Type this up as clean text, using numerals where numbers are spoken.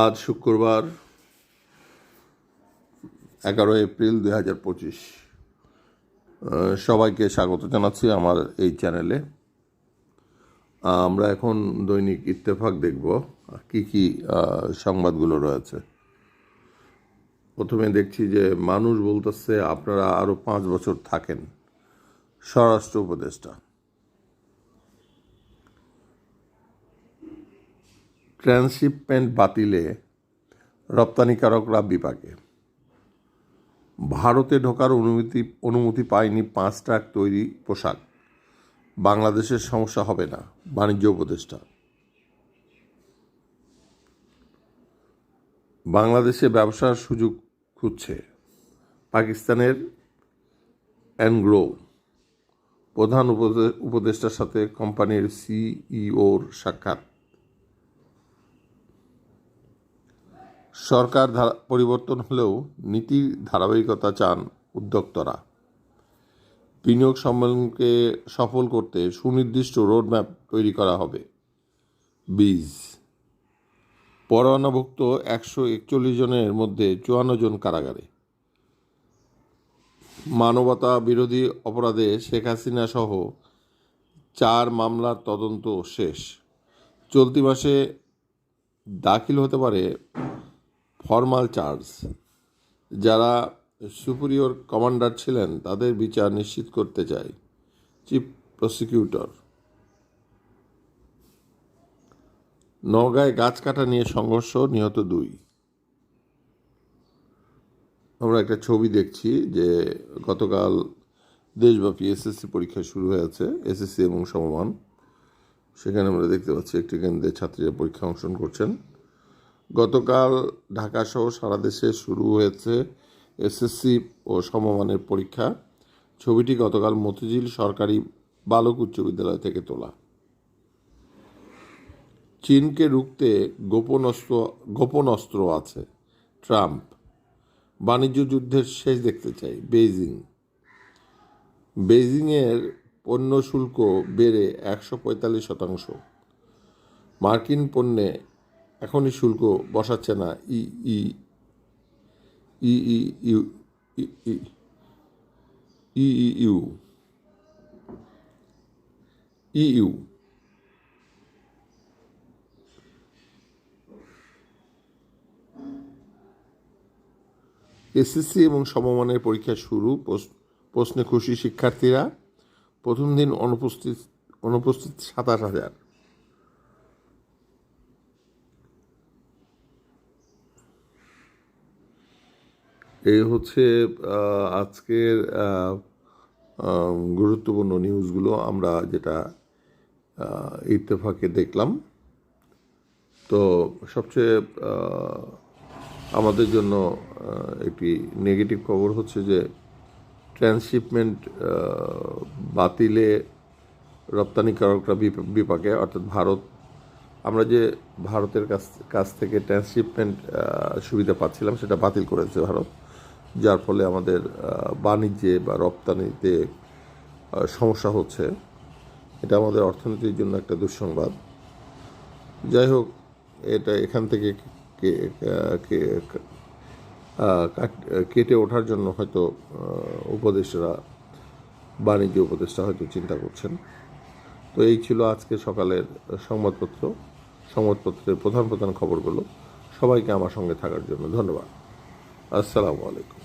আজ শুক্রবার 11 এপ্রিল 2025। সবাইকে স্বাগত জানাচ্ছি আমার এই চ্যানেলে। আমরা এখন দৈনিক ইত্তেফাক দেখব কি কি সংবাদগুলো রয়েছে। প্রথমে দেখছি যে মানুষ বলতেছে আপনারা আরও 5 বছর থাকেন, স্বরাষ্ট্র উপদেষ্টা। ট্রান্সশিপমেন্ট বাতিলে রপ্তানিকারকরা বিপাকে। ভারতে ঢোকার অনুমতি পায়নি 5 ট্রাক তৈরি পোশাক। বাংলাদেশের সমস্যা হবে না, বাণিজ্য উপদেষ্টা। বাংলাদেশে ব্যবসার সুযোগ খুঁজছে পাকিস্তানের অ্যানগ্রো। প্রধান উপদেষ্টার সাথে কোম্পানির সিইওর সাক্ষাৎ। সরকার পরিবর্তন হলেও নীতির ধারাবাহিকতা চান উদ্যোক্তারা। বিনিয়োগ সম্মেলনকে সফল করতে সুনির্দিষ্ট রোডম্যাপ তৈরি করা হবে। বীজ পরোয়ানাভুক্ত 141 জনের মধ্যে 54 জন কারাগারে। মানবতা বিরোধী অপরাধে শেখ হাসিনা সহ 4 মামলার তদন্ত শেষ। চলতি মাসে দাখিল হতে পারে ফরমাল চার্জ। যারা সুপিরিয়র কমান্ডার ছিলেন তাদের বিচার নিশ্চিত করতে চায় চিফ প্রসিকিউটর। নওগাঁয় গাছ কাটা নিয়ে সংঘর্ষ, নিহত 2। আমরা একটা ছবি দেখছি যে গতকাল দেশব্যাপী এসএসসি পরীক্ষা শুরু হয়েছে, এসএসসি এবং সমমান। সেখানে আমরা দেখতে পাচ্ছি একটি কেন্দ্রে ছাত্রীরা পরীক্ষা অংশগ্রহণ করছেন। গতকাল ঢাকাসহ সারা দেশে শুরু হয়েছে এসএসসি ও সমমানের পরীক্ষা। ছবিটি গতকাল মতিঝিল সরকারি বালক উচ্চ বিদ্যালয় থেকে তোলা। চীনকে রুখতে গোপন অস্ত্র আছে ট্রাম্প। বাণিজ্য যুদ্ধের শেষ দেখতে চাই বেইজিংয়ের পণ্য শুল্ক বেড়ে 145%। মার্কিন পণ্যে এখনই শুল্ক বসাচ্ছে না ইইউ। এসএসসি এবং সমমানের পরীক্ষা শুরু, প্রশ্নে খুশি শিক্ষার্থীরা। প্রথম দিন অনুপস্থিত 27,000। এই হচ্ছে আজকের গুরুত্বপূর্ণ নিউজগুলো আমরা যেটা ইত্তেফাকে দেখলাম। তো সবচেয়ে আমাদের জন্য একটি নেগেটিভ খবর হচ্ছে যে ট্রান্সশিপমেন্ট বাতিলে রপ্তানিকারকরা বিপাকে, অর্থাৎ ভারত। আমরা যে ভারতের কাছ থেকে ট্রান্সশিপমেন্ট সুবিধা পাচ্ছিলাম সেটা বাতিল করেছে ভারত, যার ফলে আমাদের বাণিজ্যে বা রপ্তানিতে সমস্যা হচ্ছে। এটা আমাদের অর্থনীতির জন্য একটা দুঃসংবাদ। যাই হোক, এটা এখান থেকে কেটে ওঠার জন্য হয়তো বাণিজ্য উপদেষ্টা হয়তো চিন্তা করছেন। তো এই ছিল আজকে সকালের সংবাদপত্রের প্রধান খবরগুলো। সবাইকে আমার সঙ্গে থাকার জন্য ধন্যবাদ। আসসালামু আলাইকুম।